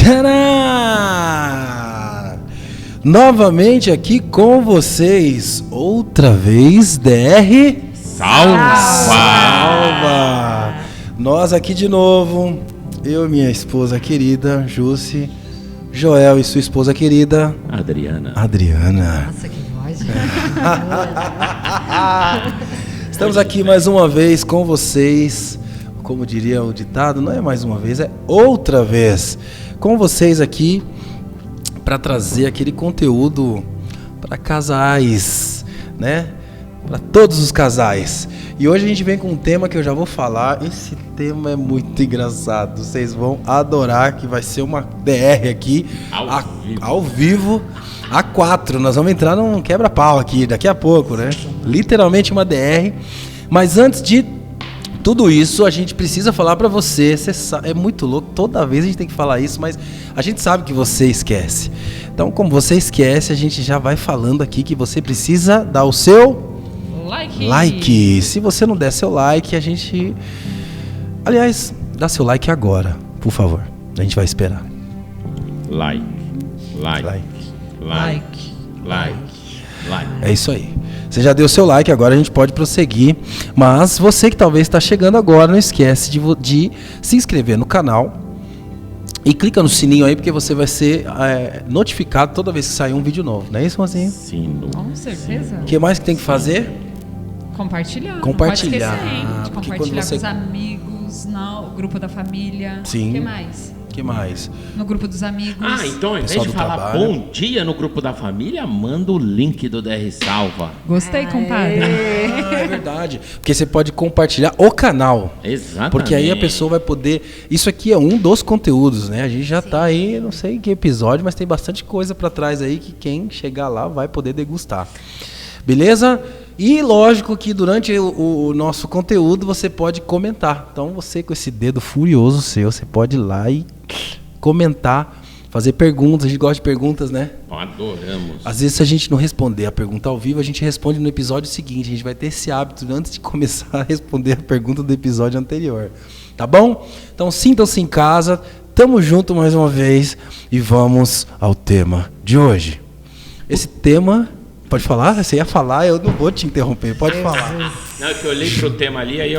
Tcharam! Novamente aqui com vocês, outra vez, DR Salva! Nós aqui de novo, eu e minha esposa querida, Jussi, Joel e sua esposa querida, Adriana. Nossa, que voz. Estamos aqui mais uma vez com vocês, como diria o ditado, não é mais uma vez, é outra vez, com vocês aqui para trazer aquele conteúdo para casais, né? Para todos os casais. E hoje a gente vem com um tema que eu já vou falar. Esse tema é muito engraçado. Vocês vão adorar, que vai ser uma DR aqui ao vivo, A4. Nós vamos entrar num quebra-pau aqui daqui a pouco, né? Literalmente uma DR. Mas antes de tudo isso, a gente precisa falar pra você. Você sabe, é muito louco, toda vez a gente tem que falar isso, mas a gente sabe que você esquece. Então, como você esquece, a gente já vai falando aqui que você precisa dar o seu like. Se você não der seu like, a gente... Aliás, dá seu like agora, por favor. A gente vai esperar. Like. É isso aí. Você já deu seu like, agora a gente pode prosseguir. Mas você que talvez está chegando agora, não esquece de se inscrever no canal. E clica no sininho aí, porque você vai ser notificado toda vez que sair um vídeo novo. Não é isso, mozinho? Sim. Com certeza. O que mais que tem que fazer? Compartilhar. Compartilhar. Não pode esquecer, hein? De Porque compartilhar quando você- com os amigos, no grupo da família. Sim. O que mais? O que mais? No grupo dos amigos. Então, ao invés Pessoal de do falar trabalho. bom dia no grupo da família, manda o link do DR Salva. Gostei, compadre. É verdade. Porque você pode compartilhar o canal. Exatamente. Porque aí a pessoa vai poder... Isso aqui é um dos conteúdos, né? A gente já tá aí, não sei em que episódio, mas tem bastante coisa pra trás aí que quem chegar lá vai poder degustar. Beleza? E lógico que durante o nosso conteúdo você pode comentar. Então você com esse dedo furioso seu, você pode ir lá e comentar, fazer perguntas. A gente gosta de perguntas, né? Adoramos. Às vezes, se a gente não responder a pergunta ao vivo, a gente responde no episódio seguinte. A gente vai ter esse hábito antes de começar a responder a pergunta do episódio anterior. Tá bom? Então, sintam-se em casa. Tamo junto mais uma vez. E vamos ao tema de hoje. Esse tema... Pode falar? Você ia falar, eu não vou te interromper. Pode falar. Não, é que eu olhei pro tema ali, aí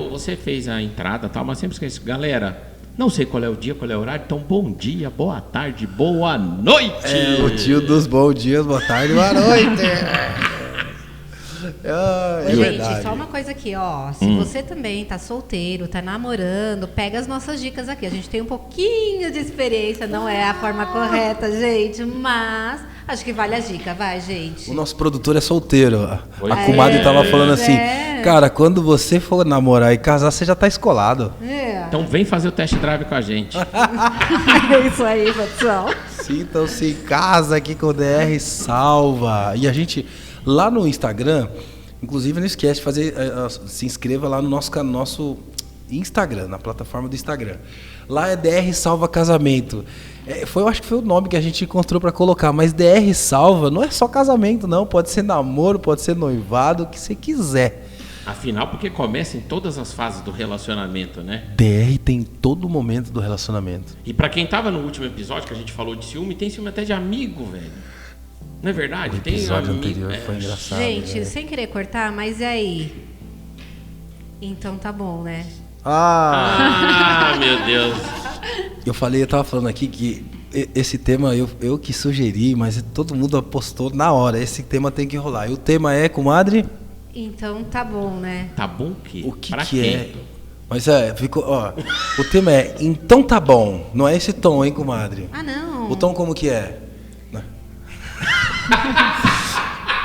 você fez a entrada e tal, mas sempre esqueço. Galera, não sei qual é o dia, qual é o horário, então bom dia, boa tarde, boa noite. É o tio dos bons dias, boa tarde, boa noite. Gente, verdade. só uma coisa aqui, ó. Se você também tá solteiro, tá namorando, pega as nossas dicas aqui. A gente tem um pouquinho de experiência, não é a forma correta, gente, mas acho que vale a dica, vai, gente. O nosso produtor é solteiro. A Pois comadre é. tava falando assim, É. cara, quando você for namorar e casar, você já tá escolado. É. Então vem fazer o test drive com a gente. É isso aí, pessoal. Sintam-se em casa aqui com o DR Salva. E a gente, lá no Instagram, inclusive não esquece de fazer, se inscreva lá no nosso Instagram, na plataforma do Instagram. Lá é DR Salva Casamento. Eu acho que foi o nome que a gente encontrou para colocar, mas DR Salva não é só casamento, não. Pode ser namoro, pode ser noivado, o que você quiser. Afinal, porque começa em todas as fases do relacionamento, né? DR tem todo momento do relacionamento. E pra quem tava no último episódio que a gente falou de ciúme, tem ciúme até de amigo, velho. Não é verdade? O episódio amigo, anterior foi engraçado. Gente, né? sem querer cortar, mas e aí? Então tá bom, né? Ah, meu Deus. Eu tava falando aqui que esse tema eu que sugeri, mas todo mundo apostou na hora. Esse tema tem que rolar. E o tema é, comadre? Então tá bom, né? Tá bom o quê? O que Pra que quem? é? Mas ficou, ó. O tema é, então tá bom. Não é esse tom, hein, comadre? Ah, não. O tom como que é?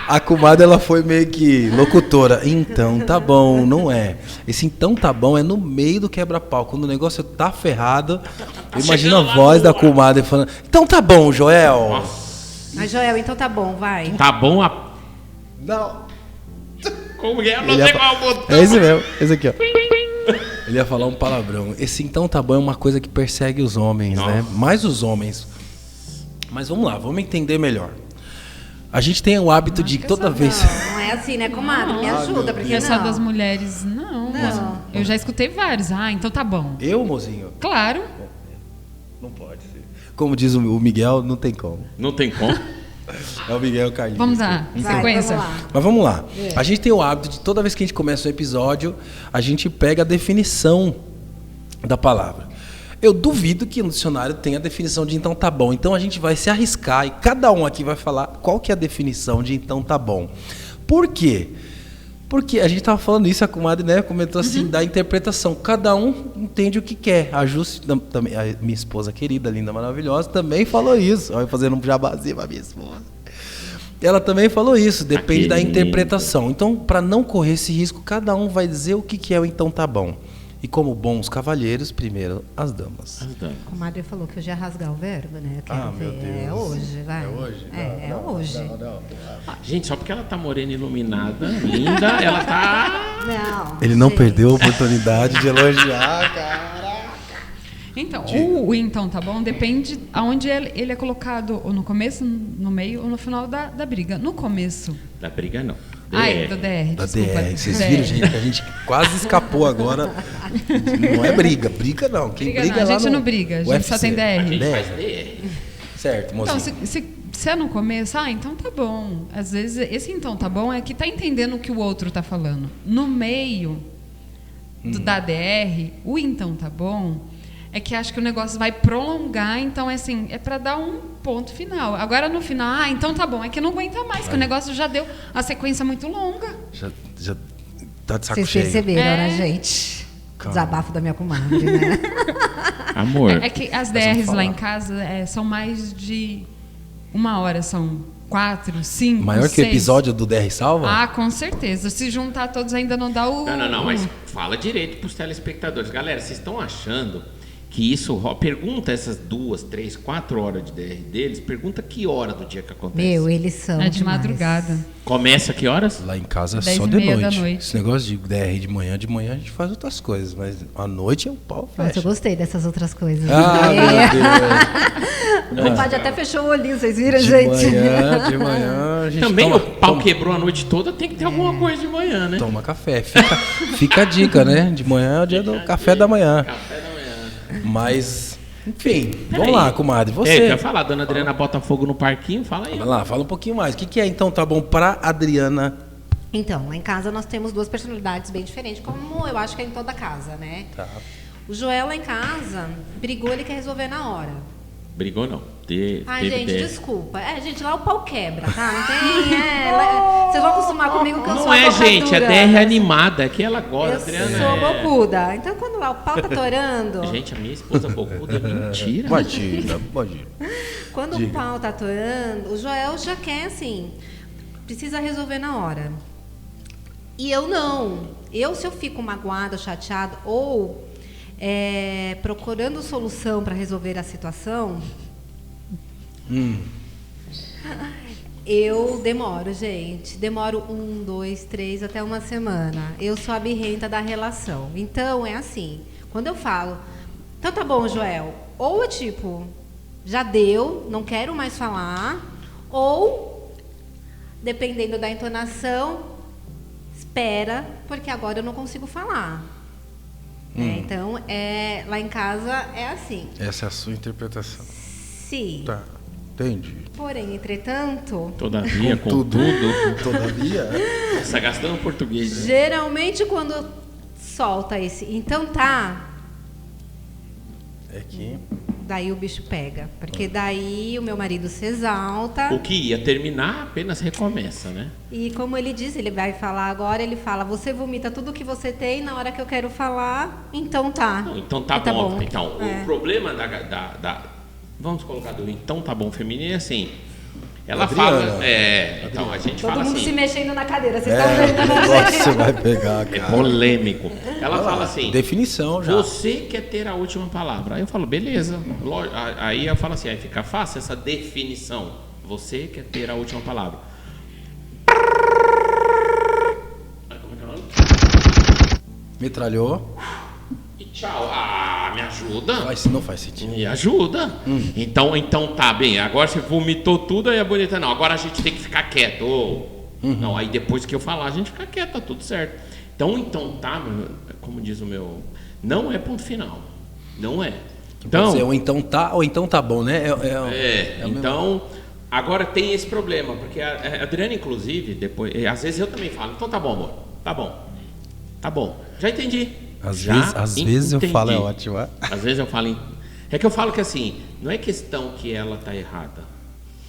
A comadre, ela foi meio que locutora. Então tá bom, não é. Esse então tá bom é no meio do quebra-pau. Quando o negócio tá ferrado, eu imagino a chegando lá voz no da ar. comadre falando, então tá bom, Joel. Nossa. Mas, Joel, então tá bom, vai. Tá bom a... Não. Como que é? Eu não Ele sei ia qual é o botão. É esse mesmo, esse aqui, ó. Ele ia falar um palavrão. Esse então tá bom é uma coisa que persegue os homens, Nossa. né? Mais os homens. Mas vamos lá, vamos entender melhor. A gente tem o hábito de toda vez... Não é assim, né, comadre? Me ajuda, porque E essa não. das mulheres, não. Não. Eu já escutei vários. Ah, então tá bom. Eu, mozinho? Claro. Não pode ser. Como diz o Miguel, não tem como. Não tem como. É o Miguel Carlinhos. Vamos lá, sequência. Vamos lá. Mas vamos lá. A gente tem o hábito de toda vez que a gente começa um episódio, a gente pega a definição da palavra. Eu duvido que no dicionário tenha a definição de então tá bom. Então a gente vai se arriscar e cada um aqui vai falar qual que é a definição de então tá bom. Por quê? Porque a gente estava falando isso, a comadre, né, comentou assim, da interpretação. Cada um entende o que quer. A Júcia, também, a minha esposa querida, linda, maravilhosa, também falou isso. Olha, fazendo um jabazinho pra minha esposa. Ela também falou isso, depende da interpretação. Então, para não correr esse risco, cada um vai dizer o que é o então tá bom. E como bons cavalheiros, primeiro as damas. A comadre falou que hoje ia rasgar o verbo, né? Eu quero meu ver. Deus. É hoje, vai. É hoje? É hoje. Não. Gente, só porque ela tá morena, iluminada, linda, ela tá... Não. Ele não gente. perdeu a oportunidade de elogiar, cara. Então, o então tá bom depende aonde ele é colocado, ou no começo, no meio ou no final da briga. No começo. Da briga, não. Ai, do DR, Da desculpa. DR. Vocês viram, gente, que a gente quase escapou agora. Não é briga. Briga não. Quem briga não, é lá a gente no não briga, a gente UFC. só tem A DR. gente DR. faz DR. Certo, mozinho. Então, se é no começo, então tá bom. Às vezes, esse então tá bom é que tá entendendo o que o outro tá falando. No meio da DR, o então tá bom é que acho que o negócio vai prolongar, então é para dar um ponto final. Agora no final, então tá bom, é que não aguenta mais, que o negócio já deu a sequência muito longa. Já tá de saco Vocês cheio. perceberam, É. né, gente? Calma. Desabafo da minha comadre, né? Amor. É que as Nós vamos DRs lá falar. em casa são mais de 1 hora, são 4, 5, Maior que o 6. episódio do DR Salva? Ah, com certeza. Se juntar todos ainda não dá o... Não, mas fala direito pros telespectadores. Galera, vocês estão achando que isso... Pergunta essas 2, 3, 4 horas de DR deles, pergunta que hora do dia que acontece. Meu, eles são É de demais. madrugada. Começa que horas? Lá em casa é 10 só e de meia da noite. noite. Esse negócio de DR de manhã a gente faz outras coisas, mas à noite é o pau Nossa, eu fecha. gostei dessas outras coisas. Ah, meu Deus. O compadre até fechou o olhinho, vocês viram, De gente? manhã a gente Também toma, o pau quebrou a noite toda, tem que ter alguma coisa de manhã, né? toma café. Fica a dica, né? De manhã é o dia do café da manhã. Café da manhã. Mas, enfim, Peraí. vamos lá, comadre. Eu Você. ia falar, dona Adriana bota fogo no parquinho, fala aí. Vai lá, fala um pouquinho mais. O que é então tá bom pra Adriana? Então, lá em casa nós temos 2 personalidades bem diferentes, como eu acho que é em toda casa, né? Tá. O Joel lá em casa brigou, ele quer resolver na hora. Brigou não. Ai, Teve gente, DR. desculpa. Gente, lá o pau quebra, tá? Não tem. Vocês vão acostumar comigo que eu sou Não a é, gente, é bocadura. DR animada, é que ela gosta, Eu Adriana. sou é... bocuda. Então, quando lá o pau tá torando. Gente, a minha esposa bocuda é mentira. Imagina. Quando o pau tá atorando, o Joel já quer, assim, precisa resolver na hora. E eu não. Se eu fico magoada, chateada ou procurando solução para resolver a situação, eu demoro, gente. Demoro 1, 2, 3, até 1 semana. Eu sou a birrenta da relação. Então, é assim. Quando eu falo, então tá bom, Joel. Ou eu, tipo, já deu, não quero mais falar. Ou, dependendo da entonação, espera, porque agora eu não consigo falar. Então, lá em casa é assim. Essa é a sua interpretação. Se, Tá. Entendi. porém, entretanto, Todavia, contudo, Todavia. está gastando português. Né? geralmente quando solta esse então tá, É que. daí o bicho pega. Porque daí o meu marido se exalta. O que ia terminar apenas recomeça, né? E como ele disse, ele vai falar agora, ele fala, você vomita tudo que você tem, na hora que eu quero falar, então tá. Não, então tá, E bom. Então, É. o problema da vamos colocar do então tá bom feminino é assim. Ela Adriana. fala. Então a gente Todo fala mundo se assim. mexendo na cadeira, vocês estão vendo, O né, negócio gente? você vai pegar, É cara. polêmico. Ela fala assim. Definição já. Você quer ter a última palavra. Aí eu falo, beleza. Aí eu falo assim, aí fica fácil essa definição. Você quer ter a última palavra. Como é que é o nome? Metralhou. E tchau. Me ajuda. Não faz sentido. Me ajuda. Então tá bem. Agora você vomitou tudo, aí a bonita não. Agora a gente tem que ficar quieto. Não, aí depois que eu falar, a gente fica quieto, tá tudo certo. Então tá, como diz o meu. Não é ponto final. Não é. Então, pode ser, ou então tá bom, né? Então, agora tem esse problema, porque a Adriana, inclusive, depois, às vezes eu também falo, então tá bom, amor, tá bom, já entendi. Às vezes eu falo, é ótimo. Às vezes eu falo, é que eu falo que assim, não é questão que ela tá errada,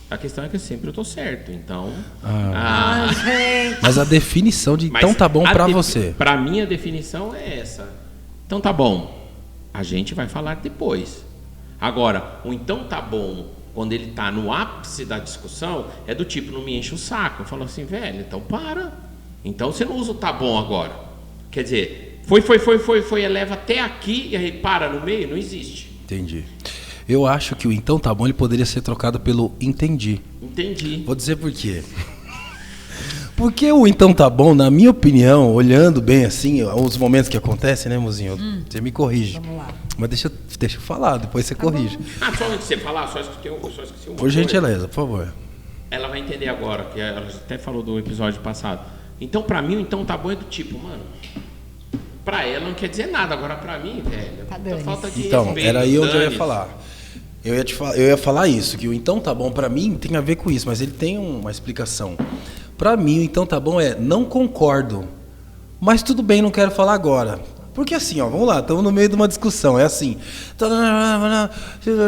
a questão é que sempre eu tô certo, então... Gente. Mas a definição de então tá bom pra você. Pra mim a definição é essa, então tá bom, a gente vai falar depois. Agora, o então tá bom, quando ele tá no ápice da discussão, é do tipo, não me enche o saco. Eu falo assim, velho, então para. Então você não usa o tá bom agora. Quer dizer, foi, eleva até aqui e aí para no meio, não existe. Entendi. Eu acho que o então tá bom ele poderia ser trocado pelo entendi. Entendi. Vou dizer por quê. Porque o então tá bom, na minha opinião, olhando bem assim, os momentos que acontecem, né, mozinho? Você me corrige. Vamos lá. Mas deixa eu falar, depois você corrige. Só antes de você falar, só esqueci uma Por coisa. gentileza, por favor. Ela vai entender agora, que ela até falou do episódio passado. Então, pra mim, o então tá bom é do tipo, mano, pra ela não quer dizer nada. Agora, pra mim, velho, Tá muita dane-se. falta de Então, respeito. era aí onde eu ia dane-se. falar. Eu ia falar isso, que o então tá bom pra mim tem a ver com isso, mas ele tem uma explicação. Pra mim, o então tá bom é não concordo, mas tudo bem, não quero falar agora. Porque assim, ó, vamos lá, estamos no meio de uma discussão, é assim.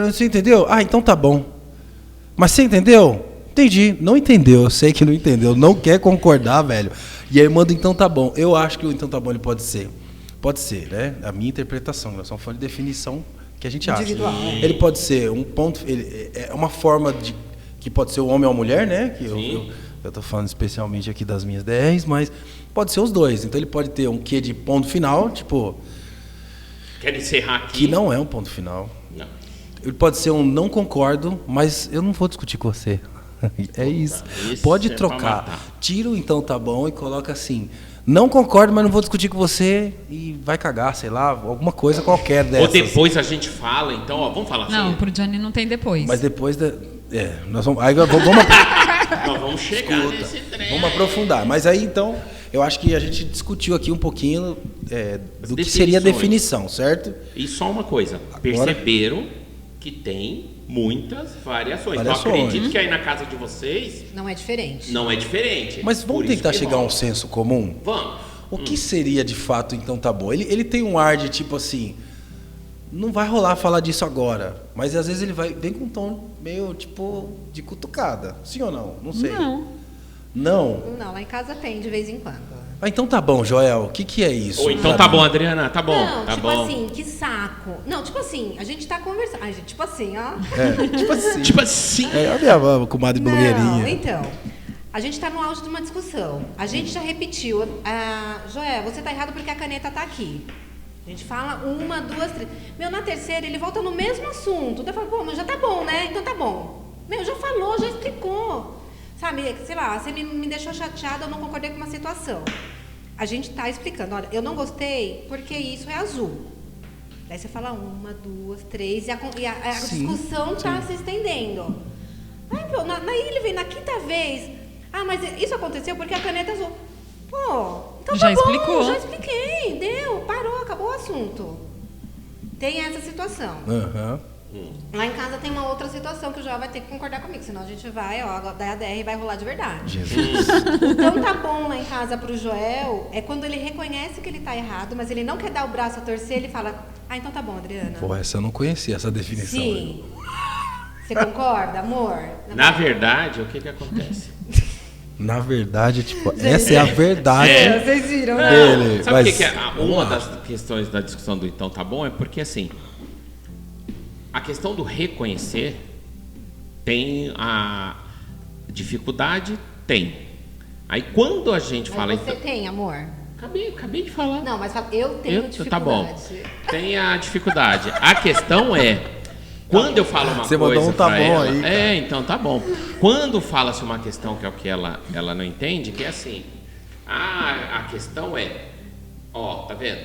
Você entendeu? Ah, então tá bom. Mas você entendeu? Entendi. Não entendeu, eu sei que não entendeu, não quer concordar, velho. E aí manda então tá bom. Eu acho que o então tá bom ele pode ser, né? A minha interpretação, nós estamos falando de definição que a gente acha. Individual. Ele pode ser um ponto, é uma forma de que pode ser o homem ou a mulher, né? Que eu tô falando especialmente aqui das minhas DRs, mas pode ser os dois. Então ele pode ter um quê de ponto final, tipo, Quer encerrar aqui? que não é um ponto final. Não. Ele pode ser um não concordo, mas eu não vou discutir com você. É isso. Isso Pode é pra trocar. matar. Tira o então tá bom e coloca assim. Não concordo, mas não vou discutir com você e vai cagar, sei lá, alguma coisa qualquer dessas. Ou depois a gente fala, então, ó, vamos falar Não, assim. pro Johnny não tem depois. Mas depois nós vamos Nós vamos chegar nesse trem. vamos aprofundar. Mas aí então, eu acho que a gente discutiu aqui um pouquinho do que seria a definição, certo? E só uma coisa, perceberam que tem muitas variações. Então acredito que aí na casa de vocês Não é diferente. não é diferente. Mas vamos Por isso tentar que chegar a um rola. senso comum? Vamos. O que seria de fato então tá bom? Ele tem um ar de tipo assim, não vai rolar falar disso agora, mas às vezes ele vem com um tom meio tipo de cutucada, sim ou não? Não sei. Não. Não? Não, lá em casa tem de vez em quando. Ah, então tá bom, Joel, o que é isso? Ou então pra tá mim? bom, Adriana, tá bom, Não, tá tipo bom. assim, que saco. Não, tipo assim, a gente tá conversando. Ai, gente, tipo assim, ó. Tipo assim. Tipo assim. É a minha comadre Não, blogueirinha. então. A gente tá no auge de uma discussão. A gente já repetiu. Joé, você tá errado porque a caneta tá aqui. A gente fala 1, 2, 3. Meu, na terceira ele volta no mesmo assunto. Daí eu falo, pô, mas já tá bom, né? Então tá bom. Meu, já falou, já explicou. Sabe, sei lá, você me deixou chateada, eu não concordei com uma situação. A gente tá explicando, olha, eu não gostei porque isso é azul. Daí você fala 1, 2, 3 e a discussão tá se estendendo. Aí ele vem na quinta vez. Ah, mas isso aconteceu porque a caneta é azul. Pô, então Já tá bom, explicou. já expliquei, deu, parou, acabou o assunto. Tem essa situação. Aham. Lá em casa tem uma outra situação que o Joel vai ter que concordar comigo, senão a gente vai, ó, daí a DR vai rolar de verdade. Jesus. Então tá bom lá em casa pro Joel, é quando ele reconhece que ele tá errado, mas ele não quer dar o braço a torcer, ele fala, ah, então tá bom, Adriana. Pô, essa eu não conhecia, essa definição. Sim. Você concorda, amor? Na verdade, o que acontece? Na verdade, tipo, essa é a verdade. Vocês viram, né? Dele, Sabe o mas- que é? vamos Uma lá. das questões da discussão do então tá bom é porque assim, a questão do reconhecer tem a dificuldade, tem. Aí quando a gente fala Mas você então, tem, amor? acabei de falar. Não, mas fala, eu tenho dificuldade. Tá bom. Tem a dificuldade. A questão é quando eu falo uma Você coisa mandou um tá pra bom ela, aí, cara. então tá bom. Quando fala-se uma questão que é o que ela não entende, que é assim, a questão é, ó, tá vendo?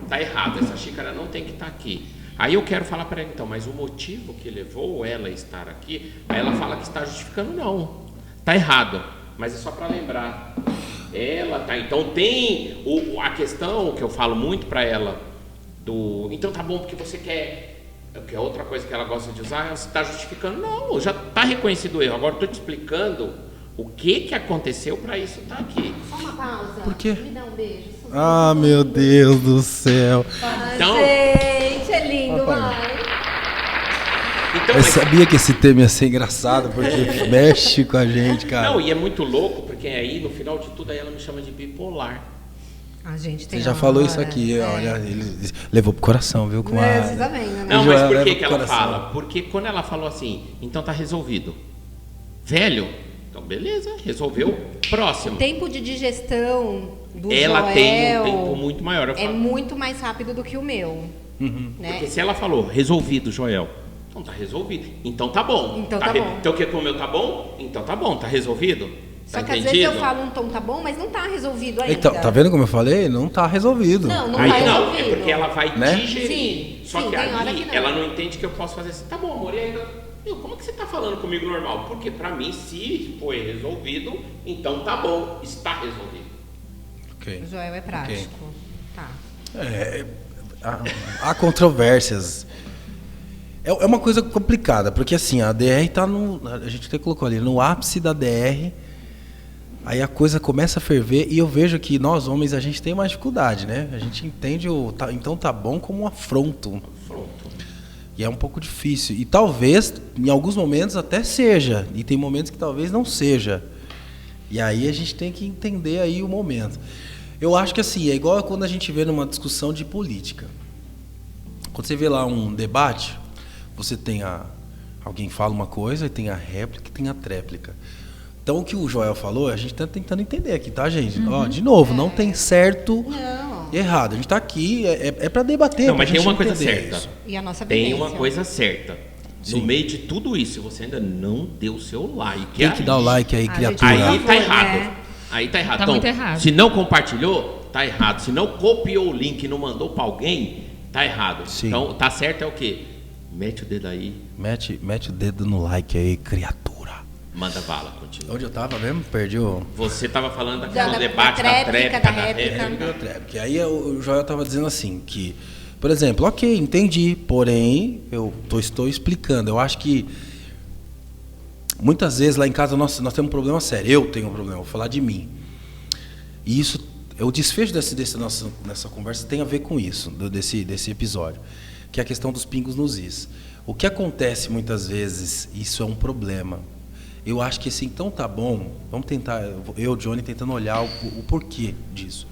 Tá errado, essa xícara não tem que estar aqui. Aí eu quero falar para ela, então, mas o motivo que levou ela a estar aqui, aí ela fala que está justificando, não. Tá errado, mas é só para lembrar. Ela tá, então tem a questão que eu falo muito para ela, então tá bom porque você quer que é outra coisa que ela gosta de usar, você está justificando. Não, já está reconhecido o erro. Agora estou te explicando o que aconteceu para isso estar aqui. Só uma pausa. Por quê? Me dá um beijo. Ah, meu Deus do céu. Então- Gente, é lindo, mãe. Então, Eu sabia que esse tema ia ser engraçado, porque mexe com a gente, cara. não, e é muito louco, porque aí, no final de tudo, aí ela me chama de bipolar. A gente tem Você já hora, falou isso aqui, é. olha, ele levou pro coração, viu? Com a... É, você tá vendo, né? Não, Joel, mas por leva que pro que ela coração. fala? Porque quando ela falou assim, então tá resolvido. Velho, então beleza, resolveu. Próximo. O tempo de digestão do Ela Joel tem um tempo muito maior. Eu é falo, muito mais rápido do que o meu. Né? porque se ela falou, resolvido, Joel, então tá resolvido. Então tá bom. Então tá bom. Então o que com o meu tá bom? Então tá bom, tá resolvido? Só Tá que às entendido? vezes eu falo um tom tá bom, mas não tá resolvido ainda. Então, tá vendo como eu falei? Não tá resolvido. Não, não Aí tá não, resolvido. é porque ela vai Né? digerir. Sim, Só sim, que tem hora ali que não. ela não entende que eu posso fazer assim, tá bom, amor, e ainda. Meu, como que você tá falando comigo normal? Porque pra mim, se foi resolvido, então tá bom, está resolvido. Ok. O Joel é prático. Tá. É, há controvérsias. É uma coisa complicada, porque assim, a DR tá no... A gente até colocou ali, no ápice da DR, aí a coisa começa a ferver, e eu vejo que nós, homens, a gente tem mais dificuldade, né? A gente entende então tá bom como um afronto. Pronto. E é um pouco difícil. E talvez, em alguns momentos, até seja. E tem momentos que talvez não seja. E aí a gente tem que entender aí o momento. Eu acho que assim, é igual quando a gente vê numa discussão de política. Quando você vê lá um debate, você tem alguém fala uma coisa, e tem a réplica e tem a tréplica. Então o que o Joel falou, a gente está tentando entender aqui, tá, gente? Ó, de novo, não tem certo Não. e errado. A gente está aqui, é para debater. Não, pra mas tem gente uma coisa entender certa. isso. E a nossa Tem vivência. uma coisa certa. Sim. No meio de tudo isso, se você ainda não deu o seu like. Tem que dar o like aí, Ah, criatura. gente, Aí Por tá favor, errado. né? Aí tá errado. Tá Então, muito errado. se não compartilhou, tá errado. Se não copiou o link e não mandou pra alguém, tá errado. Sim. Então, tá certo é o quê? Mete o dedo aí, Mete o dedo no like aí, criatura. manda bala, continua. Onde eu tava mesmo? Perdi o... Você tava falando da questão do Da debate, da tréplica, tréplica, da da réplica. réplica. Porque aí o Joel estava dizendo assim, que, por exemplo, ok, entendi, porém, eu estou explicando. Eu acho que muitas vezes lá em casa nós temos um problema sério. Eu tenho um problema, vou falar de mim. E isso, o desfecho nessa conversa tem a ver com isso, desse episódio, que é a questão dos pingos nos is. O que acontece muitas vezes, isso é um problema. Eu acho que esse então tá bom, vamos tentar, eu, Johnny, tentando olhar o porquê disso.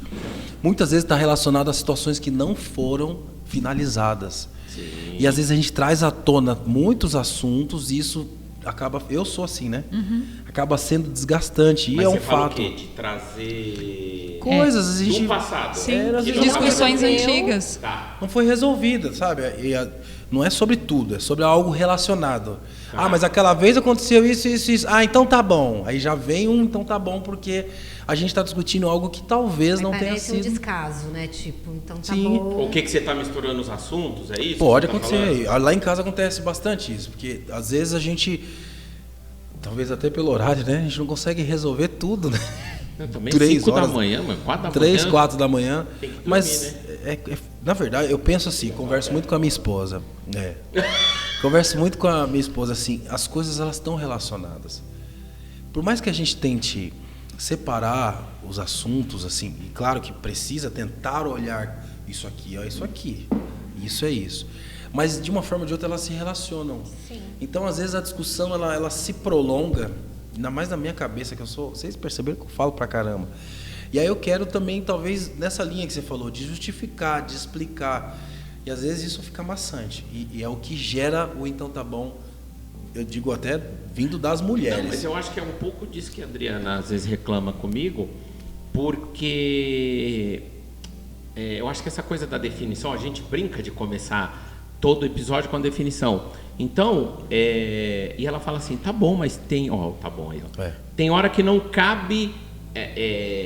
Muitas vezes está relacionado a situações que não foram finalizadas. Sim. E às vezes a gente traz à tona muitos assuntos e isso acaba, eu sou assim, né? Acaba sendo desgastante. Mas e é você um fala fato. o quê? De trazer Coisas, a gente do passado. Sim, Era, Que às não vezes, discussões aconteceu. antigas. Tá. não foi resolvida, sabe? Não é sobre tudo, é sobre algo relacionado. Ah, mas aquela vez aconteceu isso, isso, isso. Ah, então tá bom. Aí já vem então tá bom, porque a gente está discutindo algo que talvez não tenha Parece um sido. descaso, né? Tipo, então tá Sim. bom. O que você tá misturando os assuntos, é isso? Pode que você tá acontecer. falando? Lá em casa acontece bastante isso, porque às vezes a gente, talvez até pelo horário, né? A gente não consegue resolver tudo, né? Não, também 3 5 da horas, manhã, mano, 4 da 3, manhã. 4 da manhã. Tem que dormir, Mas, né? na verdade, eu penso assim, converso muito com a minha esposa. Converso muito com a minha esposa, assim, as coisas elas estão relacionadas. Por mais que a gente tente separar os assuntos, assim, e claro que precisa tentar olhar isso aqui, ó, isso aqui, isso é isso. Mas de uma forma ou de outra elas se relacionam. Sim. Então, às vezes, a discussão ela se prolonga, ainda mais na minha cabeça, que eu sou. Vocês perceberam que eu falo pra caramba. E aí eu quero também, talvez, nessa linha que você falou, de justificar, de explicar. E às vezes isso fica maçante. E é o que gera o então tá bom, eu digo até vindo das mulheres. Não, mas eu acho que é um pouco disso que a Adriana às vezes reclama comigo, porque eu acho que essa coisa da definição, a gente brinca de começar todo episódio com a definição. Então, e ela fala assim, tá bom, mas tem... Ó, tá bom aí, ó. Tem hora que não cabe...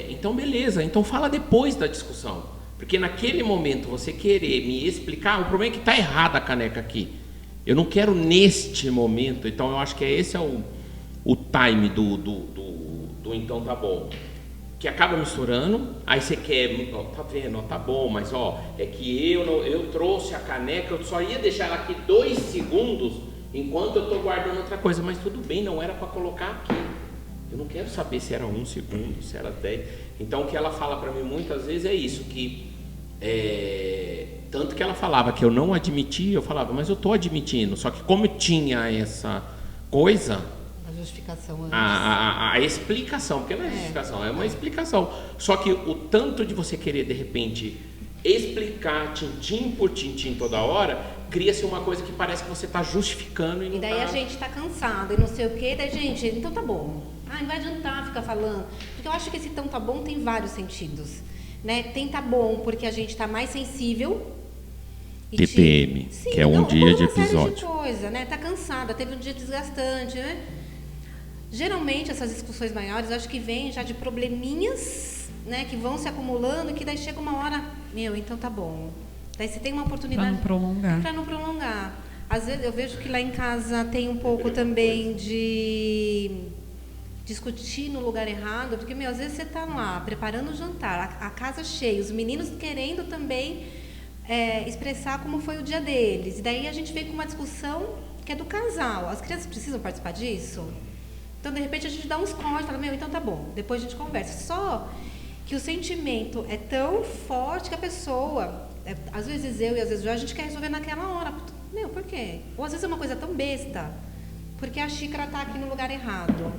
então, beleza. Então, fala depois da discussão. Porque naquele momento, você querer me explicar... O problema é que tá errada a caneca aqui. Eu não quero neste momento. Então, eu acho que esse é o time do então tá bom. que acaba misturando, aí você quer, ó, tá vendo, ó, tá bom, mas ó, é que eu trouxe a caneca, eu só ia deixar ela aqui 2 segundos enquanto eu tô guardando outra coisa, mas tudo bem, não era para colocar aqui. Eu não quero saber se era 1 segundo, se era 10. Então o que ela fala para mim muitas vezes é isso, que tanto que ela falava que eu não admitia, eu falava, mas eu tô admitindo, só que como tinha essa coisa, justificação antes. A explicação, porque não é justificação, é uma explicação. Só que o tanto de você querer, de repente, explicar tintim por tintim toda hora, cria-se uma coisa que parece que você está justificando. E daí a gente está cansado e não sei o quê, daí gente, então tá bom. Não vai adiantar ficar falando. Porque eu acho que esse então tá bom tem vários sentidos. Né? Tem tá bom porque a gente está mais sensível. TPM, sim, que é um dia de episódio. De coisa, né? Tá cansada, teve um dia desgastante, né? Geralmente essas discussões maiores, eu acho que vêm já de probleminhas, né, que vão se acumulando, que daí chega uma hora, então tá bom. Daí você tem uma oportunidade para não prolongar. Às vezes eu vejo que lá em casa tem um pouco também de discutir no lugar errado, porque às vezes você tá lá preparando o jantar, a casa cheia, os meninos querendo também expressar como foi o dia deles. E daí a gente vem com uma discussão que é do casal. As crianças precisam participar disso? Então, de repente, a gente dá uns cortes, fala, então tá bom, depois a gente conversa. Só que o sentimento é tão forte que a pessoa, às vezes eu e às vezes a gente quer resolver naquela hora. Por quê? Ou às vezes é uma coisa tão besta, porque a xícara tá aqui no lugar errado.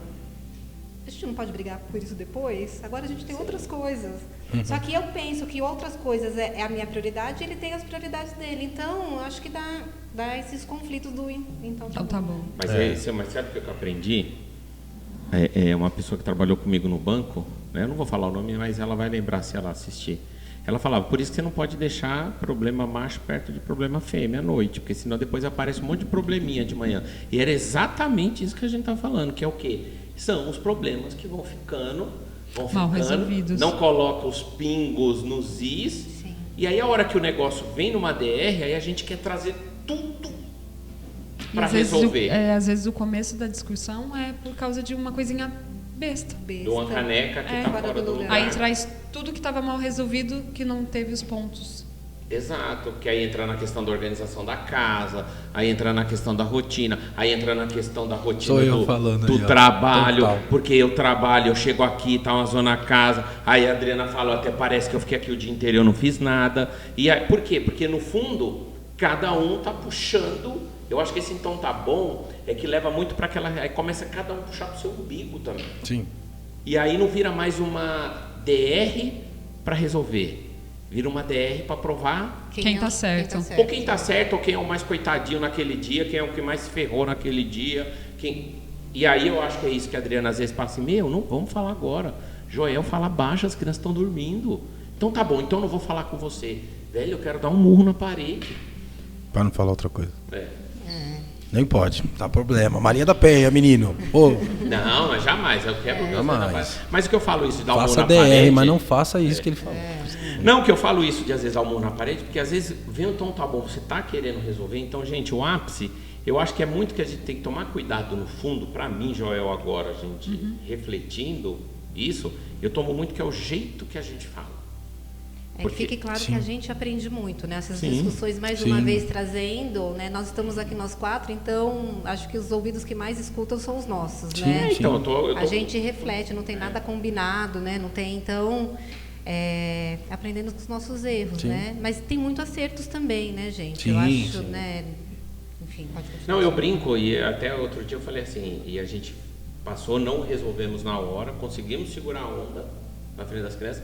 A gente não pode brigar por isso depois? Agora a gente tem outras coisas. Só que eu penso que outras coisas é a minha prioridade e ele tem as prioridades dele. Então, eu acho que dá esses conflitos do então tá bom. Mas sabe o que eu aprendi? É uma pessoa que trabalhou comigo no banco, né? Eu não vou falar o nome, mas ela vai lembrar se ela assistir. Ela falava, por isso que você não pode deixar problema macho perto de problema fêmea à noite, porque senão depois aparece um monte de probleminha de manhã. E era exatamente isso que a gente está falando, que é o quê? São os problemas que vão ficando mal resolvidos. Não coloca os pingos nos is. Sim. E aí a hora que o negócio vem numa DR, aí a gente quer trazer tudo para resolver. Às vezes o começo da discussão é por causa de uma coisinha besta. De uma caneca que está fora do lugar. Aí traz tudo que estava mal resolvido, que não teve os pontos. Exato, que aí entra na questão da organização da casa, aí entra na questão da rotina, aí entra na questão da rotina do trabalho, porque eu trabalho, eu chego aqui, tá uma zona casa, aí a Adriana fala, até parece que eu fiquei aqui o dia inteiro, eu não fiz nada. E aí, por quê? Porque no fundo, cada um tá puxando. Eu acho que esse então tá bom, é que leva muito para aquela. Aí começa cada um puxar pro seu umbigo também. Sim. E aí não vira mais uma DR para resolver. Vira uma DR para provar quem tá certo. Ou quem tá certo, ou quem é o mais coitadinho naquele dia, quem é o que mais se ferrou naquele dia. E aí eu acho que é isso que a Adriana às vezes fala assim, não vamos falar agora. Joel, fala baixo, as crianças estão dormindo. Então tá bom, então eu não vou falar com você. Velho, eu quero dar um murro na parede. Para não falar outra coisa. Nem pode, dá problema. Maria da Penha, menino. Não, mas jamais. Eu quebro meu jamais. Mas o que eu falo isso de dar um murro na parede... Faça DR, mas não faça isso que ele falou. Não, que eu falo isso de às vezes dar um murro na parede, porque às vezes vem um tom tá bom, você tá querendo resolver. Então, gente, o ápice, eu acho que é muito que a gente tem que tomar cuidado no fundo. Para mim, Joel, agora, a gente refletindo isso, eu tomo muito que é o jeito que a gente fala. Porque, fique claro que a gente aprende muito, né? Essas discussões, mais uma vez, trazendo, né? Nós estamos aqui nós 4, então acho que os ouvidos que mais escutam são os nossos, né? Então, a gente reflete, não tem nada combinado, né? Não tem, então, aprendendo com os nossos erros, né? Mas tem muito acertos também, né, gente? Eu acho, né? Enfim, pode continuar. Não, eu brinco, e até outro dia eu falei assim, e a gente passou, não resolvemos na hora, conseguimos segurar a onda na frente das crianças.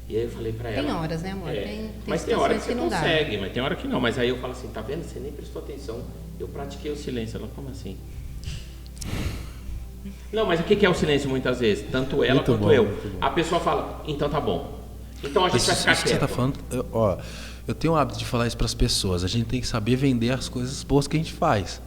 E aí eu falei pra ela... Tem horas, né, amor? Tem mas tem hora que você consegue, mas tem hora que não. Mas aí eu falo assim, tá vendo? Você nem prestou atenção. Eu pratiquei o silêncio. Ela, como assim? Não, mas o que é o silêncio muitas vezes? Tanto ela muito quanto bom, eu. A pessoa fala, então tá bom. Então a gente vai ficar quieto. Você tá falando, eu tenho o hábito de falar isso pras pessoas. A gente tem que saber vender as coisas boas que a gente faz.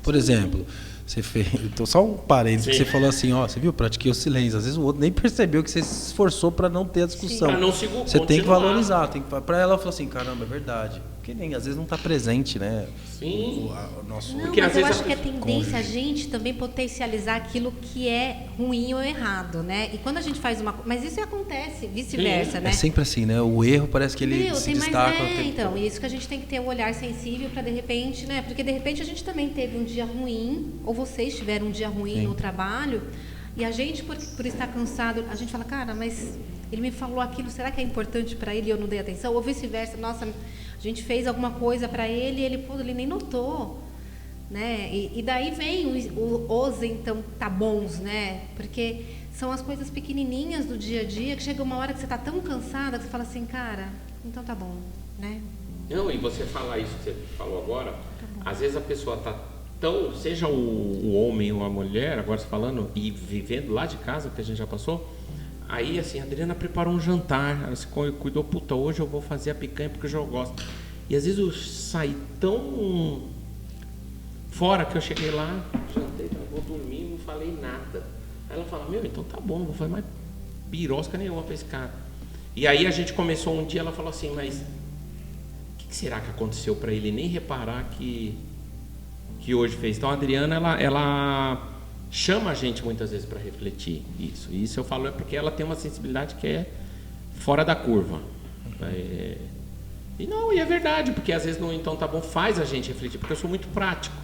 Por exemplo... Você fez, então, só um parênteses que você falou assim, você viu, pratiquei o silêncio. Às vezes o outro nem percebeu que você se esforçou para não ter a discussão. Para não você tem que valorizar. Para ela falar assim, caramba, é verdade. porque nem às vezes não está presente, né? Sim. O nosso... Não, Porque mas às eu vezes acho que é tendência a cônjuge. gente também potencializar aquilo que é ruim ou errado, né? E quando a gente faz uma... Mas isso acontece, vice-versa, né? É sempre assim, né? O erro parece que ele se Tem mais, destaca. o tempo então, todo. e isso que a gente tem que ter um olhar sensível para de repente, né? Porque de repente a gente também teve um dia ruim, ou vocês tiveram um dia ruim Sim. no trabalho, e a gente, por estar cansado, a gente fala, cara, mas ele me falou aquilo, será que é importante para ele e eu não dei atenção? Ou vice-versa, nossa, a gente fez alguma coisa para ele e ele nem notou, né? E daí vem os então tá bons, né? Porque são as coisas pequenininhas do dia a dia que chega uma hora que você tá tão cansada que você fala assim, cara, então tá bom, né? Não, e você falar isso que você falou agora, às vezes a pessoa está tão, seja o homem ou a mulher, agora você falando, e vivendo lá de casa, que a gente já passou, aí assim, a Adriana preparou um jantar, ela se cuidou, puta, hoje eu vou fazer a picanha porque eu já gosto. E às vezes eu saí tão fora que eu cheguei lá, jantei, vou dormir, não falei nada. Aí ela fala, meu, então tá bom, não vou fazer mais birosca nenhuma pra esse cara. E aí a gente começou um dia, ela falou assim, mas o que será que aconteceu para ele nem reparar que hoje fez? Então a Adriana, ela chama a gente muitas vezes para refletir isso. E isso eu falo é porque ela tem uma sensibilidade que é fora da curva. E é verdade, porque às vezes no então tá bom faz a gente refletir, porque eu sou muito prático.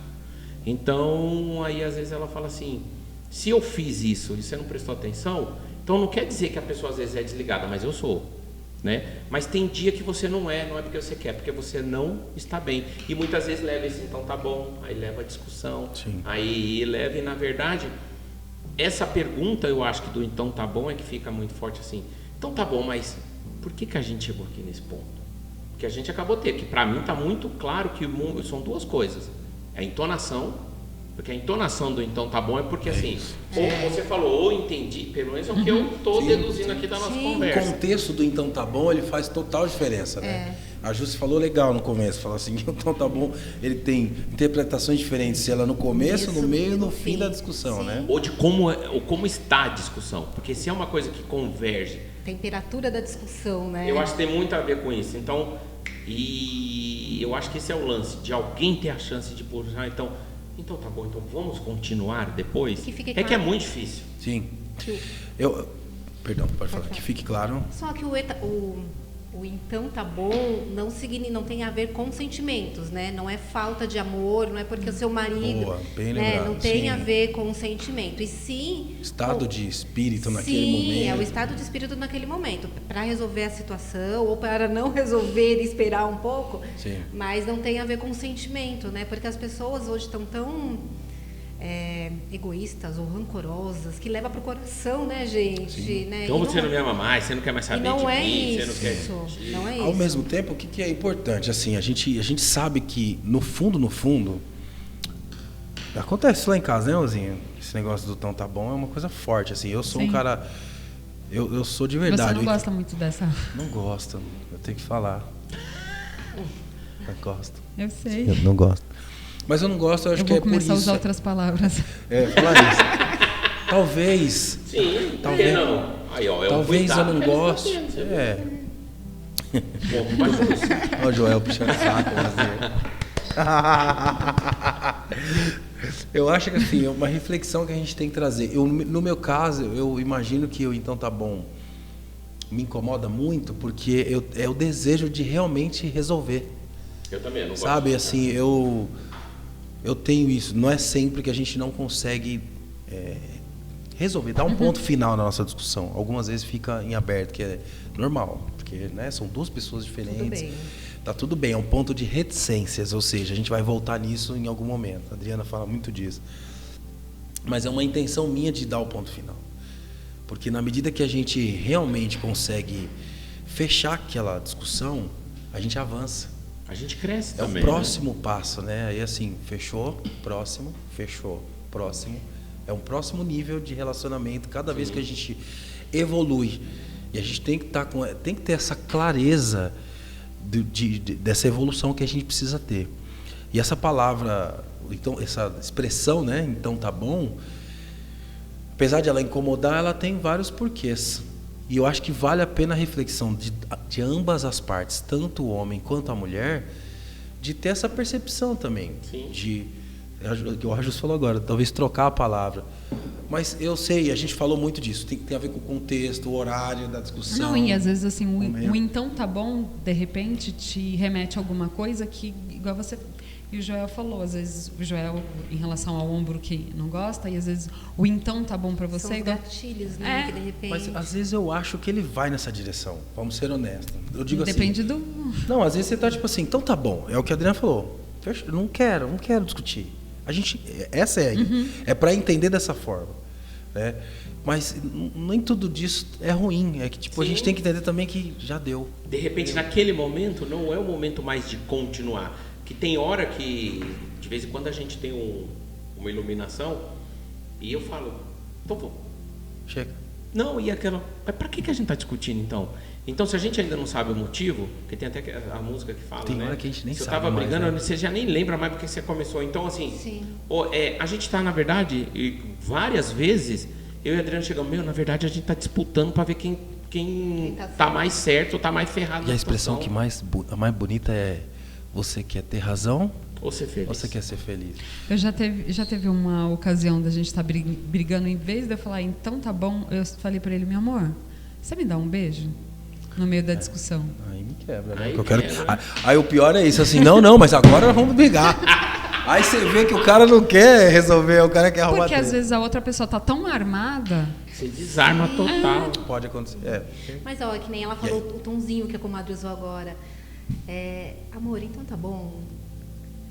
Então aí às vezes ela fala assim, se eu fiz isso e você não prestou atenção, então não quer dizer que a pessoa às vezes é desligada, mas eu sou. Né? Mas tem dia que você não é porque você quer, porque você não está bem. E muitas vezes leva isso, então tá bom, aí leva a discussão, Sim. aí leva, e na verdade, essa pergunta eu acho que do então tá bom é que fica muito forte assim. Então tá bom, mas por que a gente chegou aqui nesse ponto? Porque a gente acabou de ter, que pra mim tá muito claro que são duas coisas. É a entonação, porque a entonação do então tá bom é porque assim, ou você falou, ou entendi, pelo menos é o que eu tô deduzindo aqui da nossa O conversa. contexto do então tá bom, ele faz total diferença, né? A Júcia falou legal no começo, falou assim, então tá bom, ele tem interpretações diferentes, se ela no começo, no meio e no fim da discussão, né? Ou de como está a discussão, porque se é uma coisa que converge, Temperatura da discussão, né? eu acho que tem muito a ver com isso. Então, e eu acho que esse é o lance, de alguém ter a chance de puxar, então tá bom, então vamos continuar depois? Que fique É que é claro. muito difícil. Sim. Que- Perdão, pode falar, que fique claro. Só que o então tá bom não tem a ver com sentimentos, né? Não é falta de amor, não é porque o seu marido, Boa, bem né? lembrado, Não tem sim. a ver com sentimento, e sim Estado de espírito naquele sim, momento. é o estado de espírito naquele momento, para resolver a situação ou para não resolver e esperar um pouco. Sim. Mas não tem a ver com sentimento, né? Porque as pessoas hoje estão tão egoístas ou rancorosas que leva pro coração, né, gente? Né? Então E você não me ama mais, você não quer mais e saber não de é mim, isso, você não quer... não é Ao isso. mesmo tempo, o que é importante? Assim, a gente sabe que, no fundo, acontece isso lá em casa, né, Ozinho? Esse negócio do então tá bom é uma coisa forte, assim. Eu sou um Sim. cara... Eu sou de verdade. Você não gosta muito dessa. Não gosto, eu tenho que falar. Não gosto. Eu sei. Eu não gosto. Mas eu não gosto, eu acho Eu que vou é por começar a isso. usar outras palavras. Falar isso. Talvez. Sim, por Talvez- que não? Aí, ó, é um Talvez eu cuidado não que eles goste. estão tendo, você vê. É. Bom, mas isso. Olha o Joel puxando o saco. Eu acho que assim, é uma reflexão que a gente tem que trazer. No meu caso, eu imagino que o então tá bom me incomoda muito porque é o desejo de realmente resolver. Eu também, eu não gosto. Sabe, assim, eu tenho isso. Não é sempre que a gente não consegue resolver, dar um ponto final na nossa discussão. Algumas vezes fica em aberto, que é normal, porque né, são duas pessoas diferentes. bem. Tá tudo bem, é um ponto de reticências, ou seja, a gente vai voltar nisso em algum momento. A Adriana fala muito disso. Mas é uma intenção minha de dar o ponto final. Porque na medida que a gente realmente consegue fechar aquela discussão, a gente avança. A gente cresce É também. o próximo passo, né? Aí assim, fechou, próximo, fechou, próximo. É um próximo nível de relacionamento cada vez que a gente evolui. E a gente tem que tem que ter essa clareza dessa evolução que a gente precisa ter. E essa palavra, então, essa expressão, né? Então tá bom. Apesar de ela incomodar, ela tem vários porquês. E eu acho que vale a pena a reflexão de ambas as partes, tanto o homem quanto a mulher, de ter essa percepção também. Sim. O que o Rajus falou agora, talvez trocar a palavra. Mas eu sei, a gente falou muito disso, tem a ver com o contexto, o horário da discussão. Não, e às vezes assim, momento. o então tá bom, de repente, te remete a alguma coisa que, igual você e o Joel falou, às vezes o Joel, em relação ao ombro que não gosta, e às vezes o então tá bom pra você. São os igual... gatilhos, né? Que de repente... Mas às vezes eu acho que ele vai nessa direção, vamos ser honestos. Eu digo Depende assim... do... Não, às vezes você tá tipo assim, então tá bom, é o que a Adriana falou. Eu não quero discutir. Essa é é para entender dessa forma, né? Mas nem tudo disso é ruim, é que tipo, a gente tem que entender também que já deu. De repente, naquele momento, não é o momento mais de continuar. Que tem hora que, de vez em quando, a gente tem uma iluminação e eu falo, então vou. Chega. Não, e aquela... Mas pra que a gente está discutindo, então? Então, se a gente ainda não sabe o motivo, porque tem até a música que fala, Tem né? hora que a gente nem se eu sabe estava mais, brigando, né? você já nem lembra mais porque você começou. Então, assim, Sim. a gente está, na verdade, e várias vezes, eu e a Adriana chegamos, na verdade, a gente está disputando para ver quem tá mais certo ou tá mais ferrado. E a expressão que a mais bonita é: você quer ter razão ou ser feliz. ou você quer ser feliz? Eu já teve uma ocasião da gente estar brigando, em vez de eu falar, então tá bom, eu falei pra ele, meu amor, você me dá um beijo? No meio da discussão. Aí me quebra, né? Aí Porque eu quero... quebra. Aí o pior é isso, assim, não, mas agora nós vamos brigar. Aí você vê que o cara não quer resolver, o cara quer arrumar. Porque às vezes a outra pessoa tá tão armada. Você desarma total. Pode acontecer. Mas ó, que nem ela falou o tonzinho que a comadre usou agora. Amor, então tá bom.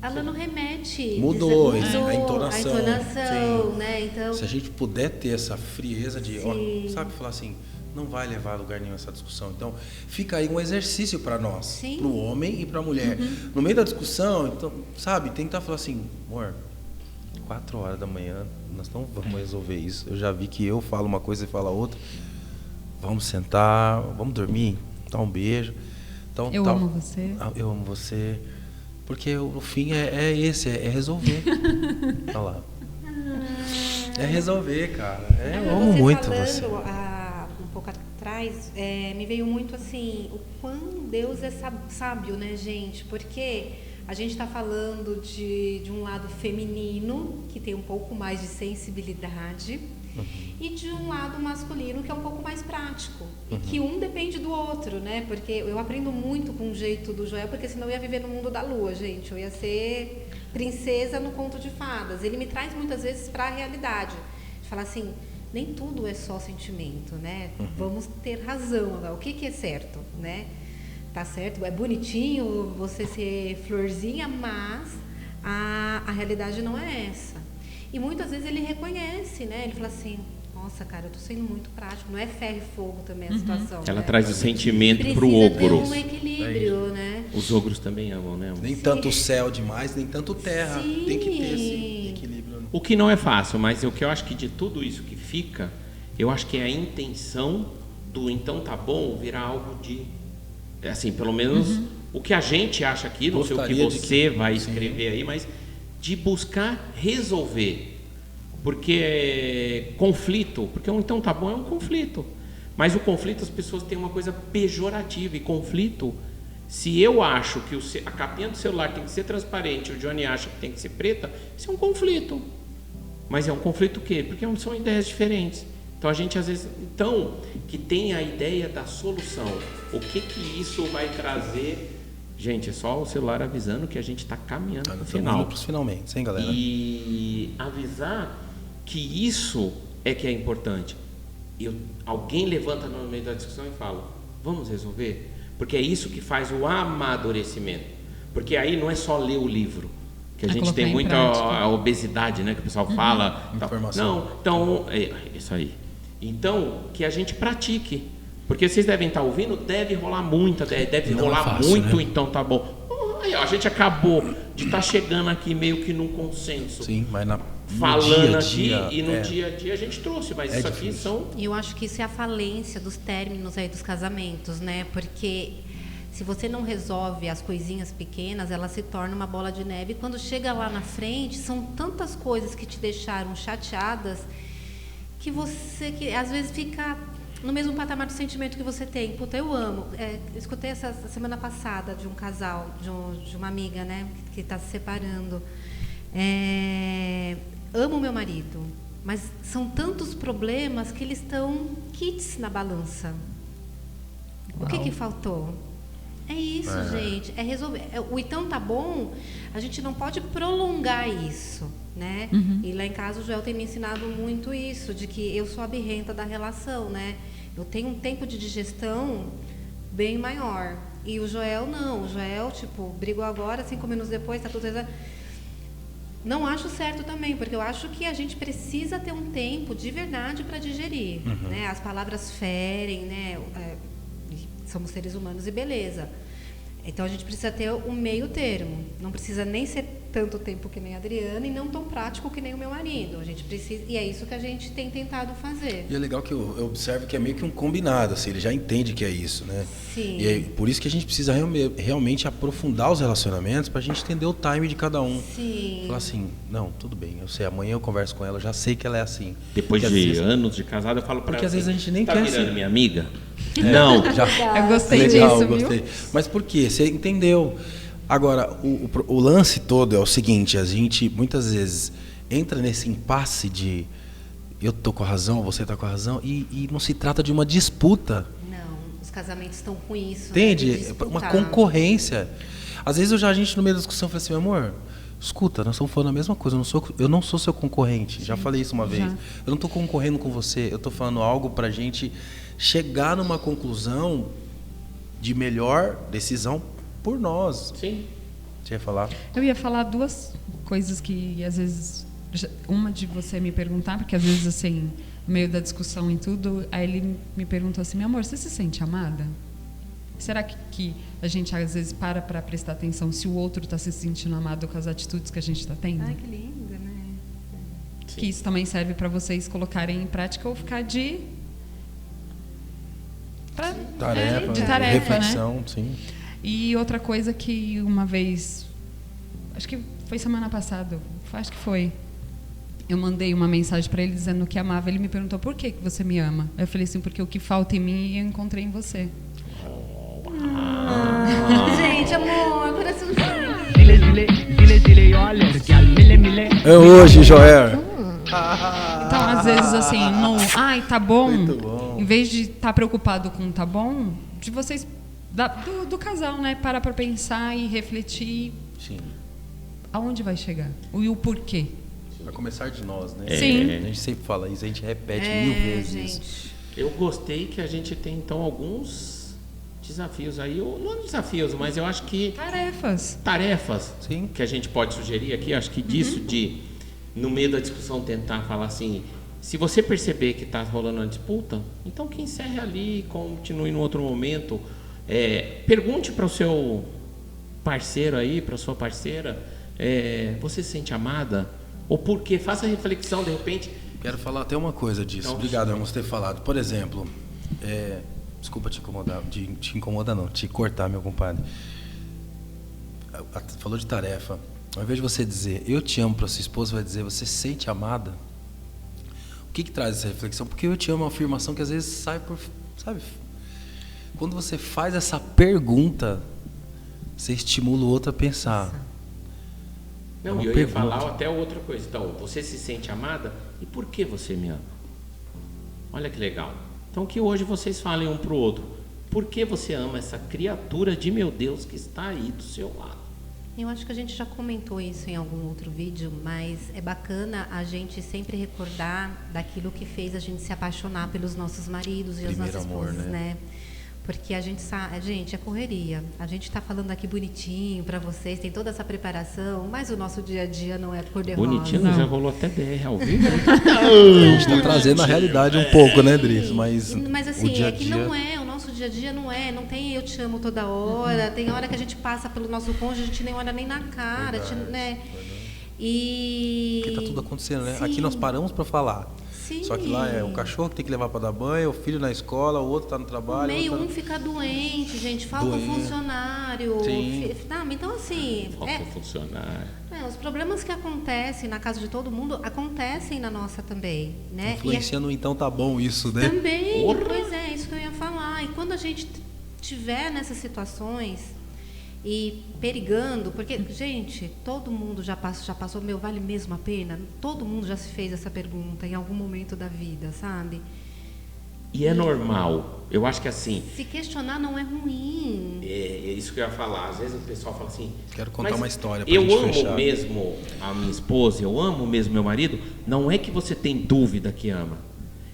Ela não remete. Mudou a entonação. Sim. Né? Então, se a gente puder ter essa frieza de, ó, Sim. sabe, falar assim, não vai levar a lugar nenhum essa discussão. Então, fica aí um exercício para nós, para o homem e para a mulher. No meio da discussão, então, sabe, tentar falar assim, amor, 4 horas da manhã, nós não vamos resolver isso. Eu já vi que eu falo uma coisa e fala outra. Vamos sentar, vamos dormir, dar um beijo. Então, Eu amo você. Eu amo você. Porque o fim é resolver. Olha lá. É resolver, cara. Eu amo muito você. Um pouco atrás, me veio muito assim, o quão Deus é sábio, né, gente? Porque a gente está falando de um lado feminino, que tem um pouco mais de sensibilidade, e de um lado masculino, que é um pouco mais prático. E que um depende do outro, né? Porque eu aprendo muito com o jeito do Joel, porque senão eu ia viver no mundo da lua, gente. Eu ia ser princesa no conto de fadas. Ele me traz muitas vezes para a realidade. De falar assim, nem tudo é só sentimento, né? Vamos ter razão. O que é certo, né? Tá certo, é bonitinho você ser florzinha, mas a realidade não é essa. E muitas vezes ele reconhece, né? Ele fala assim, nossa, cara, eu tô sendo muito prático. Não é ferro e fogo também a situação. Ela né? traz o sentimento Precisa pro ogro. ter um equilíbrio, né? Os ogros também amam, né? Nem tanto céu demais, nem tanto terra. Sim. Tem que ter esse equilíbrio. O que não é fácil, mas o que eu acho que de tudo isso que fica, eu acho que é a intenção do então tá bom virar algo de... Assim, pelo menos o que a gente acha aqui, não sei o que você vai escrever aí, mas de buscar resolver. Porque conflito, porque um então tá bom é um conflito. Mas o conflito, as pessoas têm uma coisa pejorativa. E conflito, se eu acho que a capinha do celular tem que ser transparente, o Johnny acha que tem que ser preta, isso é um conflito. Mas é um conflito o quê? Porque são ideias diferentes. Então a gente às vezes... Então, que tem a ideia da solução. O que isso vai trazer... Gente, é só o celular avisando que a gente está caminhando para o final. Finalmente, hein, galera? E avisar que isso é que é importante. Alguém levanta no meio da discussão e fala, vamos resolver? Porque é isso que faz o amadurecimento. Porque aí não é só ler o livro, que a gente tem muita a obesidade, né, que o pessoal fala. Informação. Não, então, isso aí. Então, que a gente pratique. Porque vocês devem estar ouvindo, deve rolar muita, deve não rolar é fácil, muito, né? Então tá bom. Aí, ó, a gente acabou de estar chegando aqui meio que num consenso. Sim, mas falando no dia a aqui, dia, e no dia a dia a gente trouxe, mas isso difícil. aqui são... E eu acho que isso é a falência dos términos aí dos casamentos, né? Porque se você não resolve as coisinhas pequenas, ela se torna uma bola de neve. E quando chega lá na frente, são tantas coisas que te deixaram chateadas que às vezes fica no mesmo patamar do sentimento que você tem. Puta, eu amo. Escutei essa semana passada de um casal, de uma amiga, né, que está se separando. Amo meu marido, mas são tantos problemas que eles estão kits na balança. O que faltou? É isso, gente. É resolver. O então tá bom, a gente não pode prolongar isso, né? E lá em casa o Joel tem me ensinado muito isso, de que eu sou a birrenta da relação, né? Eu tenho um tempo de digestão bem maior. E o Joel não. O Joel, tipo, brigou agora, 5 minutos depois, tá tudo... Não acho certo também, porque eu acho que a gente precisa ter um tempo de verdade para digerir, né? As palavras ferem, né? Somos seres humanos e beleza. Então a gente precisa ter um meio termo. Não precisa nem ser tanto tempo que nem a Adriana e não tão prático que nem o meu marido. A gente precisa, e é isso que a gente tem tentado fazer. E é legal que eu observo que é meio que um combinado, assim, ele já entende que é isso, né? Sim. E é por isso que a gente precisa realmente aprofundar os relacionamentos para a gente entender o time de cada um. Sim. Falar assim, não, tudo bem, eu sei, amanhã eu converso com ela, eu já sei que ela é assim. Depois porque de anos de casado, eu falo pra ela. Porque às vezes a gente nem tá quer virando ser minha amiga? Não. Eu gostei Legal, disso, gostei. viu? Mas por quê? Você entendeu? Agora, o lance todo é o seguinte, a gente muitas vezes entra nesse impasse de eu tô com a razão, você tá com a razão, e não se trata de uma disputa. Não, os casamentos estão com isso. Entende? Né, de É disputar. uma concorrência. Às vezes a gente no meio da discussão fala assim, meu amor, escuta, nós estamos falando a mesma coisa, eu não sou seu concorrente. Já falei isso uma vez. Eu não estou concorrendo com você, eu estou falando algo pra gente chegar numa conclusão de melhor decisão por nós. Sim. Você ia falar? Eu ia falar 2 coisas que, às vezes, uma de você me perguntar, porque às vezes, assim, no meio da discussão e tudo, aí ele me perguntou assim, meu amor, você se sente amada? Será que a gente, às vezes, para prestar atenção se o outro está se sentindo amado com as atitudes que a gente está tendo? Ai, que lindo, né? Sim. Que isso também serve para vocês colocarem em prática ou ficar de tarefa, reflexão, né? sim. E outra coisa que uma vez, acho que foi semana passada, acho que foi, eu mandei uma mensagem para ele dizendo que amava. Ele me perguntou, por que você me ama? Eu falei assim, porque o que falta em mim eu encontrei em você. Gente, amor, coraçãozinho. É hoje, Joel. Então, às vezes, assim, ai, tá bom. Muito bom. Em vez de estar preocupado com tá bom, de vocês, do casal, né? Parar para pensar e refletir Sim. aonde vai chegar. E o porquê. Vai começar de nós, né? Sim. A gente sempre fala isso, a gente repete 1000 vezes isso. Gente. Eu gostei que a gente tem, então, alguns desafios aí, ou não desafios, mas eu acho que tarefas Sim. que a gente pode sugerir aqui, acho que disso de, no meio da discussão, tentar falar assim, se você perceber que está rolando uma disputa, então que encerre ali, continue no outro momento, pergunte para o seu parceiro aí, para a sua parceira, você se sente amada? Ou por quê? Faça reflexão, de repente. Quero falar até uma coisa disso. Então, obrigado, irmão, por ter falado. Por exemplo, desculpa te incomodar, te incomodar não, te cortar, meu compadre. Falou de tarefa. Ao invés de você dizer, eu te amo para sua esposa, vai dizer, você se sente amada? O que traz essa reflexão? Porque eu te amo é uma afirmação que às vezes sai por... Sabe? Quando você faz essa pergunta, você estimula o outro a pensar. Não, eu ia falar até outra coisa. Então, você se sente amada? E por que você me ama? Olha que legal. Então, que hoje vocês falem um para o outro. Por que você ama essa criatura de meu Deus que está aí do seu lado? Eu acho que a gente já comentou isso em algum outro vídeo, mas é bacana a gente sempre recordar daquilo que fez a gente se apaixonar pelos nossos maridos e as nossas esposas, né? Porque a gente sabe, gente, é correria. A gente está falando aqui bonitinho para vocês, tem toda essa preparação, mas o nosso dia a dia não é cor-de-rosa. Bonitinho, já rolou até DR ao vivo. A gente está trazendo a realidade um pouco, né, Dris? Mas assim, o dia a é que dia... não é, o nosso dia a dia não tem eu te amo toda hora, tem hora que a gente passa pelo nosso cônjuge, a gente nem olha nem na cara, né? E... Porque tá tudo acontecendo, né? Sim. Aqui nós paramos para falar. Sim. Só que lá é o cachorro que tem que levar para dar banho, o filho na escola, o outro tá no trabalho. Um fica doente, gente, falta um funcionário. Sim. Então, assim... Falta um funcionário. Os problemas que acontecem na casa de todo mundo acontecem na nossa também, né? Influenciando, então tá bom isso, né? Também, pois é. quando a gente tiver nessas situações e perigando, porque, gente, todo mundo já passou, meu, vale mesmo a pena? Todo mundo já se fez essa pergunta em algum momento da vida, sabe? E é normal. Eu acho que assim... Se questionar não é ruim. É isso que eu ia falar. Às vezes o pessoal fala assim... Quero contar uma história pra eu gente amo fechar. mesmo a minha esposa, eu amo mesmo meu marido. Não é que você tem dúvida que ama.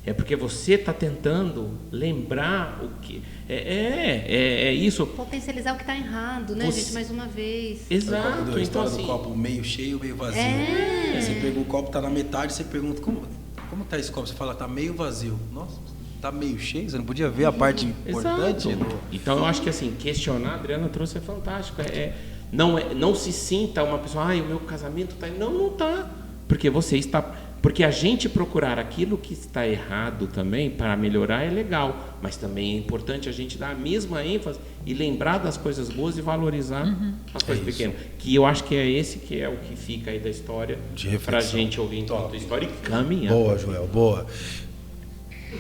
É porque você está tentando lembrar o que... É isso. Potencializar o que está errado, né, gente? Mais uma vez. Exato. A história Então, do assim, copo meio cheio, meio vazio. É. Aí você pega o copo, tá na metade, você pergunta, como tá esse copo? Você fala, tá meio vazio. Nossa, tá meio cheio? Você não podia ver a parte importante? Exato. Então eu acho que assim, questionar, a Adriana trouxe, é fantástico. Não se sinta uma pessoa, o meu casamento tá... Não tá. Porque você está... Porque a gente procurar aquilo que está errado também para melhorar é legal, mas também é importante a gente dar a mesma ênfase e lembrar das coisas boas e valorizar as coisas pequenas. Que eu acho que é esse que é o que fica aí da história para a gente ouvir enquanto história e caminhar. Boa, Joel, boa.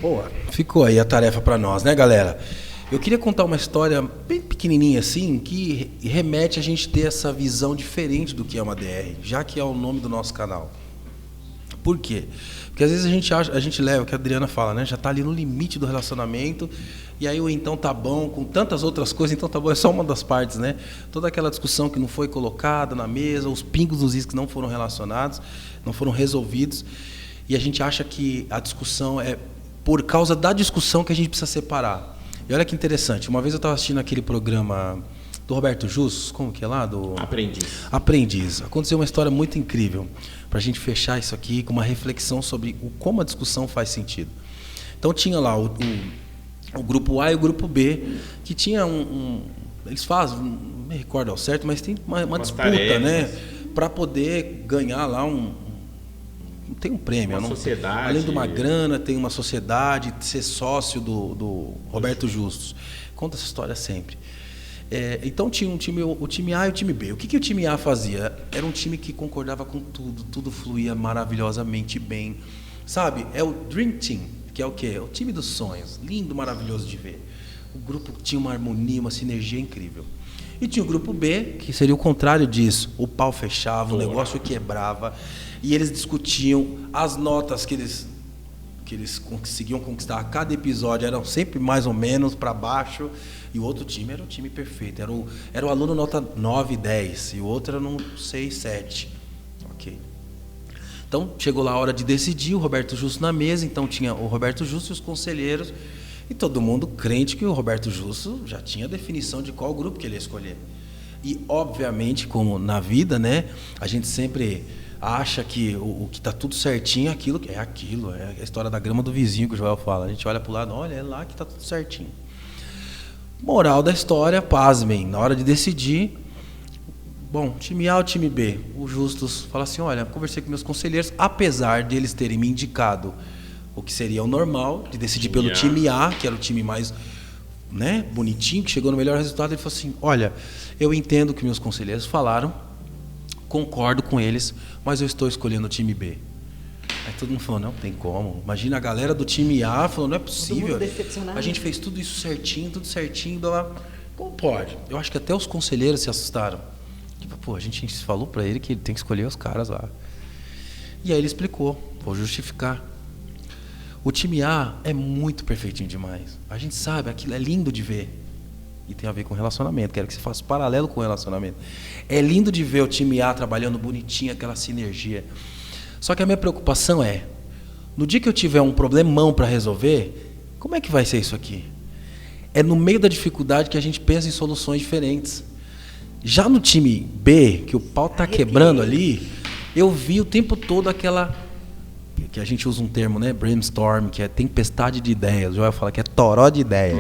Boa. Ficou aí a tarefa para nós, né, galera? Eu queria contar uma história bem pequenininha assim, que remete a gente ter essa visão diferente do que é uma DR, já que é o nome do nosso canal. Por quê? Porque às vezes a gente leva, o que a Adriana fala, né? Já está ali no limite do relacionamento, e aí o então tá bom, com tantas outras coisas, então tá bom, é só uma das partes, né? Toda aquela discussão que não foi colocada na mesa, os pingos dos is que não foram relacionados, não foram resolvidos, e a gente acha que a discussão é por causa da discussão que a gente precisa separar. E olha que interessante, uma vez eu estava assistindo aquele programa do Roberto Justus, como que é lá? Aprendiz. Aconteceu uma história muito incrível, para a gente fechar isso aqui com uma reflexão sobre como a discussão faz sentido. Então tinha lá o grupo A e o grupo B, que tinha eles fazem, não me recordo ao certo, mas tem uma disputa, tarefas, né? Para poder ganhar lá tem um prêmio. Uma sociedade. Além de uma grana, tem uma sociedade, ser sócio do Roberto Justus. Conta essa história sempre. Então tinha o time A e o time B. O que o time A fazia? Era um time que concordava com tudo fluía maravilhosamente bem. Sabe? É o Dream Team, que é o quê? É o time dos sonhos. Lindo, maravilhoso de ver. O grupo tinha uma harmonia, uma sinergia incrível. E tinha o grupo B, que seria o contrário disso. O pau fechava, o negócio quebrava. E eles discutiam as notas que eles conseguiam conquistar a cada episódio, eram sempre mais ou menos para baixo. E o outro time era o time perfeito. Era o aluno nota 9, 10. E o outro era no 6, 7. Ok. Então, chegou lá a hora de decidir. O Roberto Justus na mesa. Então, tinha o Roberto Justus e os conselheiros. E todo mundo crente que o Roberto Justus já tinha a definição de qual grupo que ele ia escolher. E, obviamente, como na vida, né? A gente sempre acha que o que está tudo certinho é aquilo. É a história da grama do vizinho que o Joel fala. A gente olha para o lado, olha, é lá que está tudo certinho. Moral da história, pasmem, na hora de decidir, bom, time A ou time B? O Justus fala assim, olha, conversei com meus conselheiros, apesar de eles terem me indicado o que seria o normal, de decidir pelo time A, que era o time mais, né, bonitinho, que chegou no melhor resultado, ele falou assim, olha, eu entendo o que meus conselheiros falaram, concordo com eles, mas eu estou escolhendo o time B. Aí todo mundo falou, não tem como. Imagina a galera do time A falou, não é possível. A gente fez tudo isso certinho, blá, blá. Como pode? Eu acho que até os conselheiros se assustaram. Tipo, pô, a gente falou para ele que ele tem que escolher os caras lá. E aí ele explicou, vou justificar. O time A é muito perfeitinho demais. A gente sabe, aquilo é lindo de ver. E tem a ver com relacionamento, quero que você faça paralelo com o relacionamento. É lindo de ver o time A trabalhando bonitinho, aquela sinergia. Só que a minha preocupação é, no dia que eu tiver um problemão para resolver, como é que vai ser isso aqui? É no meio da dificuldade que a gente pensa em soluções diferentes. Já no time B, que o pau está quebrando ali, eu vi o tempo todo aquela, que a gente usa um termo, né, brainstorm, que é tempestade de ideias. O Joel fala que é toró de ideias.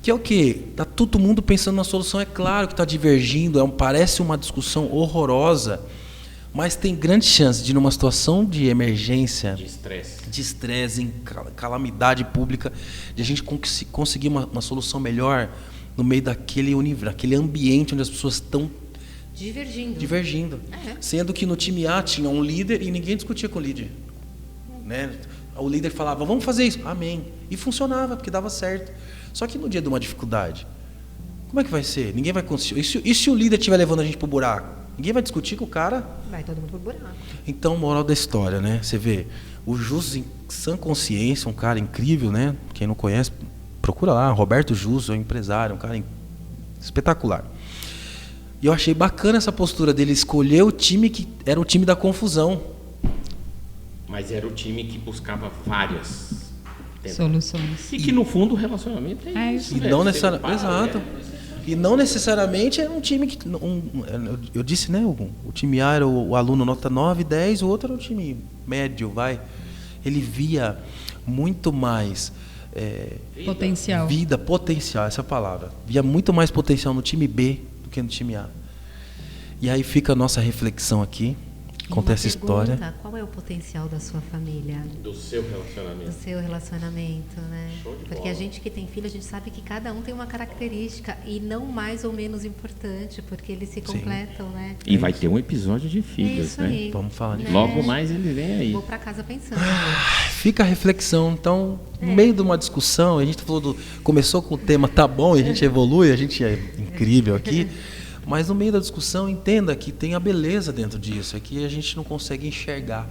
Que é o quê? Tá todo mundo pensando na solução, é claro que está divergindo, parece uma discussão horrorosa. Mas tem grande chance de, numa situação de emergência, de estresse, em calamidade pública, de a gente conseguir uma solução melhor no meio daquele universo, aquele ambiente onde as pessoas estão divergindo. Sendo que no time A tinha um líder e ninguém discutia com o líder. Né? O líder falava, vamos fazer isso. Amém. E funcionava, porque dava certo. Só que no dia de uma dificuldade, como é que vai ser? Ninguém vai conseguir. E se o líder estiver levando a gente pro buraco? Ninguém vai discutir com o cara. Vai todo mundo pro buraco. Então, moral da história, né? Você vê, o Justus em sã consciência, um cara incrível, né? Quem não conhece, procura lá, Roberto Justus, é um empresário, um cara espetacular. E eu achei bacana essa postura dele, escolher o time que era o time da confusão. Mas era o time que buscava várias Soluções. E que no fundo o relacionamento é isso. E não necessariamente. Exato. E não necessariamente é um time que. Eu disse, né? O time A era o aluno nota 9, 10, o outro era o time médio, vai. Ele via muito mais. Potencial. Potencial, essa é a palavra. Via muito mais potencial no time B do que no time A. E aí fica a nossa reflexão aqui. Conta essa história. Qual é o potencial da sua família? Do seu relacionamento. Do seu relacionamento, né? Porque bola. A gente que tem filho, a gente sabe que cada um tem uma característica e não mais ou menos importante, porque eles se completam, né? E vai ter um episódio de filhos, isso né? Aí, vamos falar disso. Logo mais ele vem aí. Vou pra casa pensando. Fica a reflexão. Então, no meio de uma discussão, a gente falou começou com o tema tá bom e a gente evolui, a gente é incrível aqui. Mas no meio da discussão, entenda que tem a beleza dentro disso, é que a gente não consegue enxergar.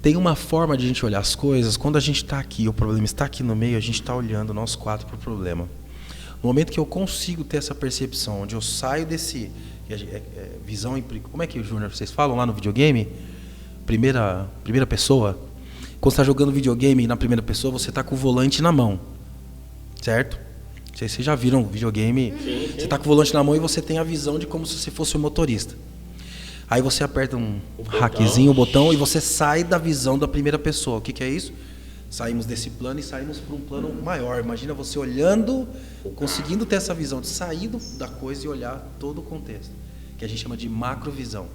Tem uma forma de a gente olhar as coisas, quando a gente está aqui, o problema está aqui no meio, a gente está olhando nós quatro para o problema. No momento que eu consigo ter essa percepção, onde eu saio desse visão... Como é que, Júnior, vocês falam lá no videogame? Primeira pessoa. Quando você está jogando videogame na primeira pessoa, você está com o volante na mão, certo? Vocês já viram videogame, você está com o volante na mão e você tem a visão de como se você fosse o motorista. Aí você aperta um hackzinho, o botão, e você sai da visão da primeira pessoa. O que é isso? Saímos desse plano e saímos para um plano maior. Imagina você olhando, conseguindo ter essa visão de sair da coisa e olhar todo o contexto, que a gente chama de macrovisão.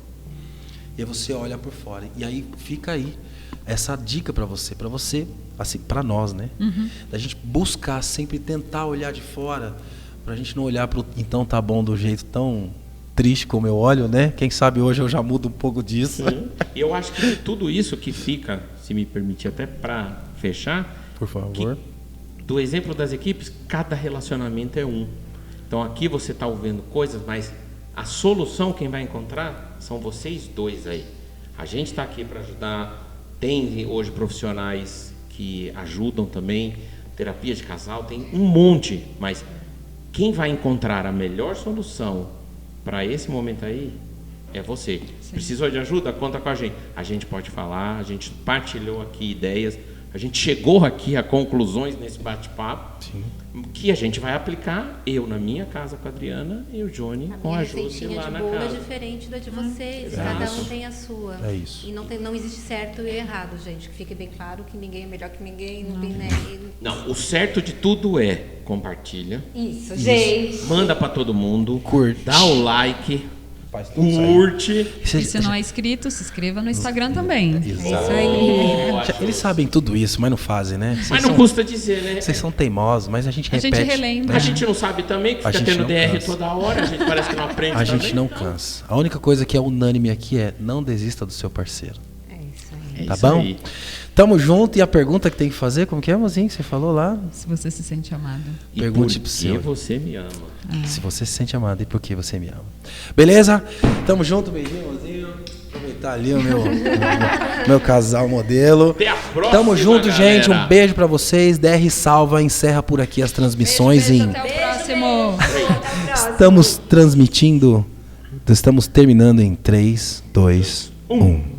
E aí você olha por fora. E aí fica aí essa dica para você, assim, para nós, né? Da gente buscar sempre tentar olhar de fora, para a gente não olhar para o então tá bom do jeito tão triste como eu olho, né? Quem sabe hoje eu já mudo um pouco disso. E eu acho que de tudo isso que fica, se me permitir até para fechar, por favor, do exemplo das equipes, cada relacionamento é um. Então aqui você está ouvindo coisas, mas a solução quem vai encontrar são vocês dois aí. A gente está aqui para ajudar. Tem hoje profissionais que ajudam também, terapia de casal, tem um monte, mas quem vai encontrar a melhor solução para esse momento aí é você. Sim. Precisou de ajuda? Conta com a gente. A gente pode falar, a gente partilhou aqui ideias, a gente chegou aqui a conclusões nesse bate-papo. Sim. Que a gente vai aplicar, eu na minha casa com a Adriana e o Johnny com a Jússi lá na casa. A minha é diferente da de vocês, cada um tem a sua. É isso. E não existe certo e errado, gente, que fique bem claro que ninguém é melhor que ninguém, não tem, né? Não, o certo de tudo é compartilha. Isso, gente. Manda para todo mundo, curte, dá o like, curte. E se não é inscrito, se inscreva no Instagram também. Exato. É isso aí. Eles sabem tudo isso, mas não fazem, né? Mas não custa dizer, né? Vocês são teimosos, mas a gente repete. A gente relembra. Né? A gente não sabe também, que fica tendo DR cansa. Toda hora, a gente parece que não aprende a também. Gente não cansa. A única coisa que é unânime aqui é não desista do seu parceiro. É isso aí. Tá bom? Aí. Tamo junto, e a pergunta que tem que fazer, como que é, mozinho, que você falou lá? Se você se sente amado. Pergunte pro seu. E por que você me ama? Se você se sente amado, e por que você me ama? Beleza? Tamo junto, beijinho, mozinho. Aproveitar ali o meu casal modelo. Até a próxima, tamo junto, galera. gente. Um beijo pra vocês. DR Salva encerra por aqui as transmissões. Beijo, até o próximo. Estamos transmitindo, estamos terminando em 3, 2, 1.